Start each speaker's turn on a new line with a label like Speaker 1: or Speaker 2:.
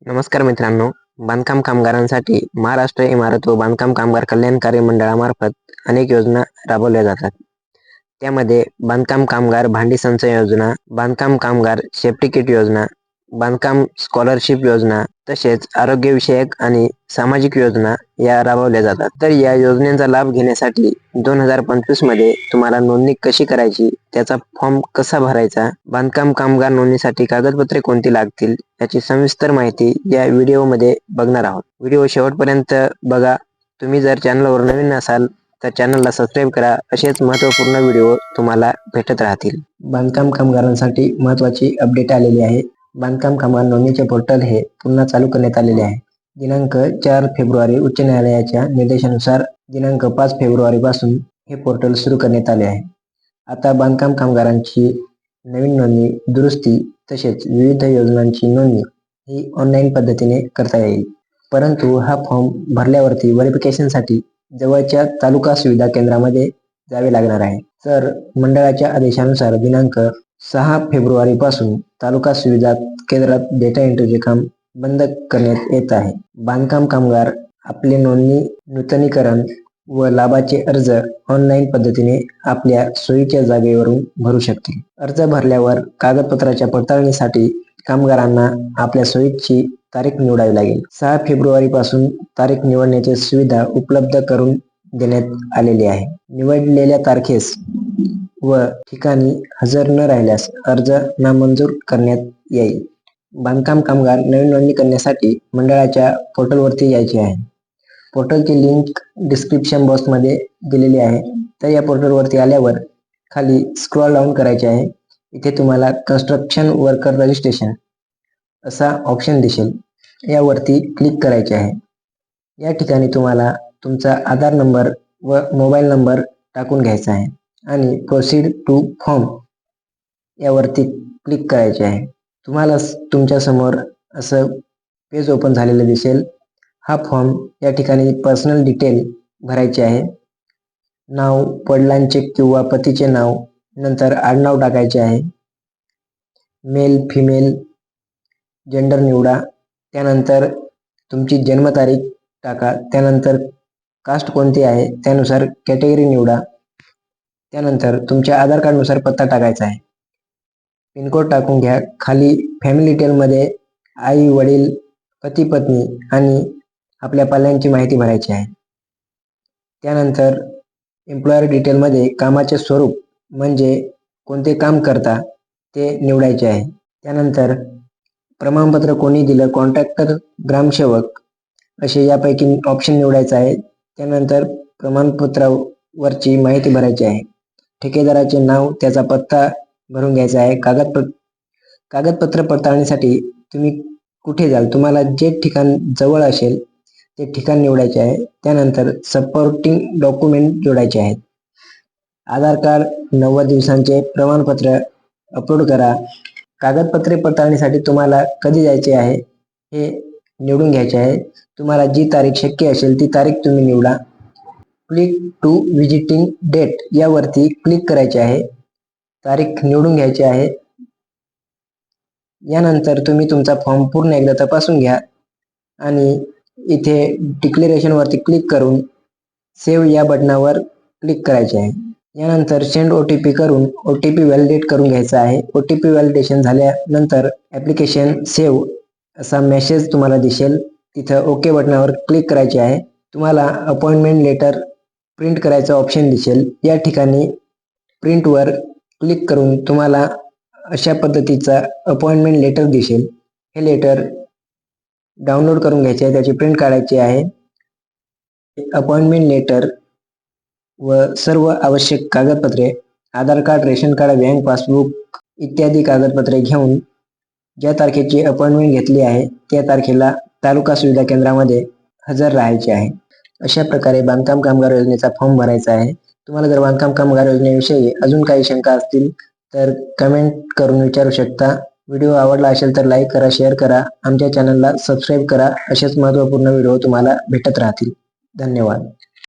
Speaker 1: नमस्कार मित्रांनो, बांधकाम कामगारांसाठी महाराष्ट्र इमारत व बांधकाम कामगार कल्याणकारी मंडळामार्फत अनेक योजना राबवल्या जातात. त्यामध्ये बांधकाम कामगार भांडी संचय योजना, बांधकाम कामगार सेफ्टी किट योजना, बांधकाम स्कॉलरशिप योजना तसेच आरोग्यविषयक आणि सामाजिक योजना या राबवल्या जातात. तर या योजनेचा लाभ घेण्यासाठी 2025 मध्ये तुम्हाला नोंदणी कशी करायची, त्याचा फॉर्म कसा भरायचा, बांधकाम कामगार नोंदणीसाठी कागदपत्रे कोणती लागतील याची सविस्तर माहिती या व्हिडिओमध्ये बघणार आहोत. व्हिडिओ शेवटपर्यंत बघा. तुम्ही जर चॅनलवर नवीन असाल तर चॅनलला सबस्क्राईब करा. असेच महत्त्वपूर्ण व्हिडिओ तुम्हाला भेटत राहतील. बांधकाम कामगारांसाठी महत्त्वाची अपडेट आलेली आहे. बांधकाम कामगार नोंदणीचे पोर्टल हे पुन्हा चालू करण्यात आलेले आहे. दिनांक 4 फेब्रुवारी उच्च न्यायालयाच्या निर्देशानुसार दिनांक 5 फेब्रुवारी पासून हे पोर्टल सुरू करण्यात आले आहे. आता बांधकाम कामगारांची नवीन नोंदणी, दुरुस्ती तसेच विविध योजनांची नोंदणी ही ऑनलाईन पद्धतीने करता येईल. परंतु हा फॉर्म भरल्यावरती व्हेरिफिकेशनसाठी जवळच्या तालुका सुविधा केंद्रामध्ये जावे लागणार आहे. तर मंडळाच्या आदेशानुसार दिनांक 6 फेब्रुवारी पासून तालुका सुविधा केंद्रात डेटा एंट्रीचे काम बंद करण्यात येत आहे. बांधकाम कामगार आपले नोंदणी, नूतनीकरण व लाभाचे अर्ज ऑनलाईन पद्धतीने आपल्या सोयीच्या जागेवरून भरू शकतील. अर्ज भरल्यावर कागदपत्राच्या पडताळणीसाठी कामगारांना आपल्या सोयीची तारीख निवडावी लागेल. 6 फेब्रुवारी पासून तारीख निवडण्याची सुविधा उपलब्ध करून देण्यात आलेली आहे. निवडलेल्या तारखेस व ठिकाणी हजर न राहिल्यास अर्ज नामंजूर करण्यात येईल. बांधकाम कामगार नवीन नोंदणी करण्यासाठी मंडळाच्या पोर्टलवरती यायचे आहे. पोर्टलची लिंक डिस्क्रिप्शन बॉक्समध्ये दिलेली आहे. तर या पोर्टलवरती आल्यावर खाली स्क्रॉल डाऊन करायचे आहे. इथे तुम्हाला कन्स्ट्रक्शन वर्कर रजिस्ट्रेशन असा ऑप्शन दिसेल. यावरती क्लिक करायचे आहे. या ठिकाणी तुम्हाला तुमचा आधार नंबर व मोबाईल नंबर टाकून घ्यायचा आहे आणि प्रोसीड टू फॉर्म यावरती क्लिक करायचे आहे. तुम्हाला तुमच्या समोर असं पेज ओपन झालेलं दिसेल. हा फॉर्म या ठिकाणी पर्सनल डिटेल भरायचे आहे. नाव, वडिलांचे किंवा पतीचे नाव, नंतर आडनाव टाकायचे आहे. मेल, फिमेल, जेंडर निवडा. त्यानंतर तुमची जन्मतारीख टाका. त्यानंतर कास्ट कोणती आहे त्यानुसार कॅटेगरी निवडा. त्यानंतर तुमच्या आधार कार्डनुसार पत्ता टाकायचा आहे. पिनकोड टाकून घ्या. खाली फॅमिली डिटेलमध्ये आई, वडील, पती, पत्नी आणि आपल्या पाल्यांची माहिती भरायची आहे. त्यानंतर एम्प्लॉयर डिटेलमध्ये कामाचे स्वरूप म्हणजे कोणते काम करता ते निवडायचे आहे. त्यानंतर प्रमाणपत्र कोणी दिलं, कॉन्ट्रॅक्टर, ग्रामसेवक असे यापैकी ऑप्शन निवडायचा आहे. त्यानंतर प्रमाणपत्रावरची माहिती भरायची आहे. ठेकेदाराचे नाव, त्याचा पत्ता भरून घ्यायचा आहे. कागदपत्र पडताळणीसाठी तुम्ही कुठे जाल, तुम्हाला जे ठिकाण जवळ असेल ते ठिकाण निवडायचे आहे. त्यानंतर सपोर्टिंग डॉक्युमेंट जोडायचे आहेत. आधार कार्ड, 90 दिवसांचे प्रमाणपत्र अपलोड करा. कागदपत्रे पडताळणीसाठी तुम्हाला कधी जायचे आहे हे निवडून घ्यायचे आहे. तुम्हाला जी तारीख शक्य असेल ती तारीख तुम्ही निवडा. क्लिक टू विजिटिंग डेट यावरती क्लिक करायचे आहे. तारीख निवडून घ्यायची आहे. यानंतर तुम्ही तुमचा फॉर्म पूर्ण एकदा तपासून घ्या आणि इथे डिक्लेरेशन वरती क्लिक करून सेव्ह या बटनावर क्लिक करायचे आहे. यानंतर सेंड OTP करून OTP व्हॅलिडेट करून घ्यायचा आहे. OTP व्हॅलिडेशन झाल्यानंतर ॲप्लिकेशन सेव्ह असा मेसेज तुम्हाला दिसेल. तिथं ओके बटनावर क्लिक करायचे आहे. तुम्हाला अपॉइंटमेंट लेटर प्रिंट करायचं ऑप्शन दिसेल. या ठिकाणी प्रिंटवर क्लिक करून तुम्हाला अशा पद्धतीचा अपॉइंटमेंट लेटर दिसेल. हे लेटर डाउनलोड करून घ्यायचे आहे, त्याची प्रिंट काढायची आहे. अपॉइंटमेंट लेटर व सर्व आवश्यक कागदपत्रे, Aadhaar card, ration card, bank passbook इत्यादी कागदपत्रे घेऊन ज्या तारखेची अपॉइंटमेंट घेतली आहे त्या तारखेला तालुका सुविधा केंद्रामध्ये हजर राहायचे आहे. अशा प्रकारे बांधकाम कामगार योजनेचा फॉर्म भरायचा आहे. तुम्हाला जर बांधकाम कामगार योजनेविषयी अजून काही शंका असतील तर कमेंट करून विचारू शकता. व्हिडिओ आवडला असेल तर लाईक करा, शेअर करा, आमच्या चॅनलला सबस्क्राईब करा. असेच महत्त्वपूर्ण व्हिडिओ तुम्हाला भेटत राहतील. धन्यवाद.